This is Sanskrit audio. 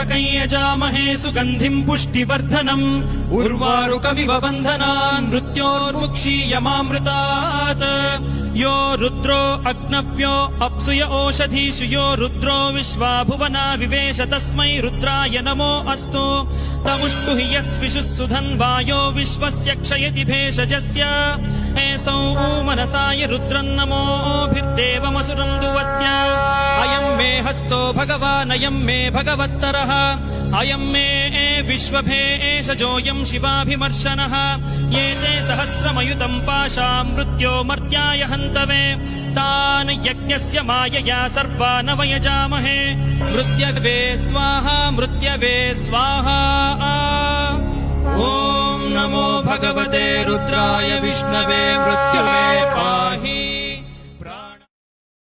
त्र्यम्बकं यजामहे सुगन्धिं पुष्टिवर्धनम् उर्वारुकमिव बन्धनान् मृत्योर्मुक्षीयमामृतात् यो रुद्रो अग्नव्यो अप्सुय ओषधीषु यो रुद्रो विश्वा भुवना विवेश तस्मै रुद्राय नमो अस्तु तमुष्टु हि यस्विषुः सुधन्वायो विश्वस्य क्षयति भेषजस्य एसौ मनसाय रुद्रन्नमोभिर्देवमसुरम् दुवस्य अयम् मे हस्तो भगवान् अयम् मे भगवत्तरः अयम् मे विश्वभेषजोऽयम् शिवाभिमर्शनः ये ते सहस्रमयुतम् पाशाम् मृत्यो मर्त्याय हन्तवे तान् यज्ञस्य मायया सर्वान् वयजामहे मृत्यवे स्वाहा मृत्यवे स्वाहा ॐ नमो भगवते रुद्राय विष्णवे मृत्युवे पाहि।